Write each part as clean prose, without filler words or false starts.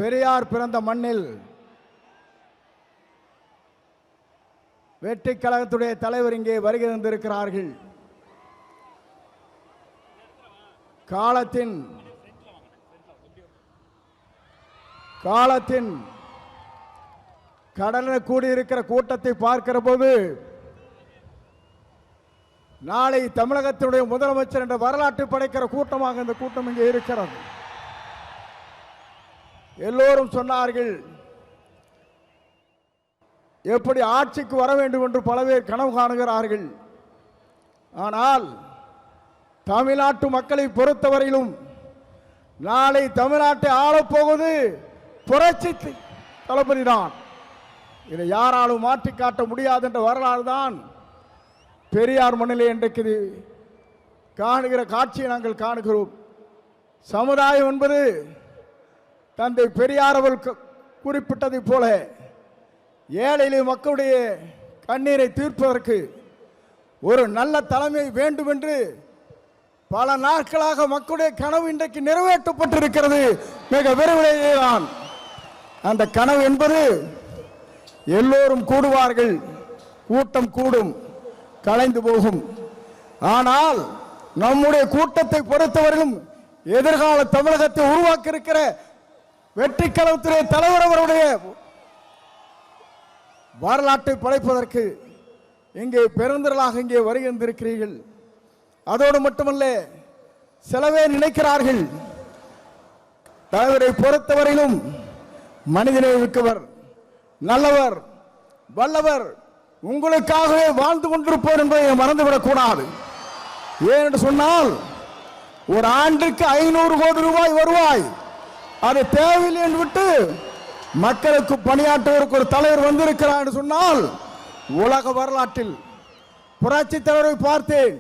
பெரியார் பிறந்த மண்ணில் வெற்றி கழகத்துடைய தலைவர் இங்கே வருகை தந்திருக்கிறார்கள். காலத்தின் கடலில் கூடியிருக்கிற கூட்டத்தை பார்க்கிற போது நாளை தமிழகத்தினுடைய முதலமைச்சர் என்ற வரலாற்றை படைக்கிற கூட்டமாக இந்த கூட்டம் இங்கே இருக்கிறது. எல்லோரும் சொன்னார்கள், எப்படி ஆட்சிக்கு வர வேண்டும் என்று பல பேர் கனவு காணுகிறார்கள். ஆனால் தமிழ்நாட்டு மக்களை பொறுத்தவரையிலும் நாளை தமிழ்நாட்டை ஆளப்போவது புரட்சி தளபதி தான். இதை யாராலும் மாற்றி காட்ட முடியாது என்ற வரலாறு தான் பெரியார் மண்ணிலே இன்றைக்கு காணுகிற காட்சியை நாங்கள் காணுகிறோம். சமுதாயம் என்பது தந்தை பெரியார் அவர்கள் குறிப்பிட்டதை போல ஏழை மக்களுடைய கண்ணீரை தீர்ப்பதற்கு ஒரு நல்ல தலைமை வேண்டும் என்று பல நாட்களாக மக்களுடைய கனவு இன்றைக்கு நிறைவேற்றப்பட்டிருக்கிறது. மிக விரைவிலேயே தான் அந்த கனவு என்பது எல்லோரும் கூடுவார்கள், கூட்டம் கூடும், கலைந்து போகும். ஆனால் நம்முடைய கூட்டத்தை பொறுத்தவரையிலும் எதிர்கால தமிழகத்தை உருவாக்க இருக்கிற வெற்றி கழகத்துடைய தலைவர் அவருடைய வரலாற்றை படைப்பதற்கு இங்கே பெருந்திரளாக இங்கே வருகின்றிருக்கிறீர்கள். அதோடு மட்டுமல்ல, சிலவே நினைக்கிறார்கள் தலைவரை பொறுத்தவரையிலும் மனிதனை மிக்கவர், நல்லவர், வல்லவர், உங்களுக்காகவே வாழ்ந்து கொண்டிருப்போர் என்பதை மறந்துவிடக் கூடாது. ஏனென்று சொன்னால் ஒரு ஆண்டுக்கு 500 கோடி ரூபாய் வருவாய் அது தேவையில்லை என்று விட்டு மக்களுக்கு பணியாற்றுவதற்கு ஒரு தலைவர் வந்திருக்கிறார் என்று சொன்னால் உலக வரலாற்றில் புரட்சி தலைவரை பார்த்தேன்,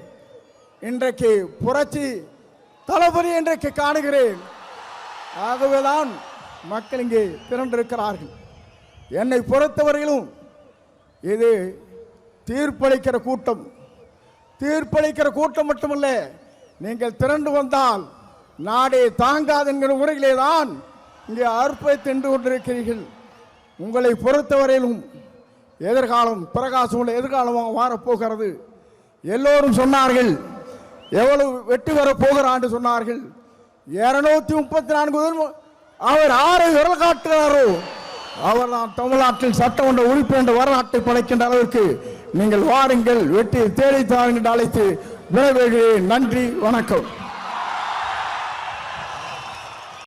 இன்றைக்கு புரட்சி தளபதி இன்றைக்கு காணுகிறேன். ஆகவேதான் மக்கள் இங்கே திரண்டிருக்கிறார்கள். என்னை பொறுத்தவரையிலும் இது தீர்ப்பளிக்கிற கூட்டம். தீர்ப்பளிக்கிற கூட்டம் மட்டுமல்ல, நீங்கள் திரண்டு வந்தால் நாடே தாங்காது என்கிற முறையிலே தான் இங்கே அற்புதத்தை தின்று கொண்டிருக்கிறீர்கள். உங்களை பொறுத்தவரையிலும் எதிர்காலம் பிரகாசம் எதிர்காலமாக மாறப்போகிறது. எல்லோரும் சொன்னார்கள், எவ்வளவு வெற்றி பெறப் போகிறார் என்று சொன்னார்கள். 234 அவர் ஆரை விரல் காட்டுகிறாரோ அவர் தான் தமிழ்நாட்டில் சட்டமன்ற உறுப்பினர் என்ற வரலாற்றை படைக்கின்ற அளவிற்கு நீங்கள் வாருங்கள், வெற்றி தேடி தாருங்கள் அழைத்து விரைவுகிறேன். நன்றி, வணக்கம்.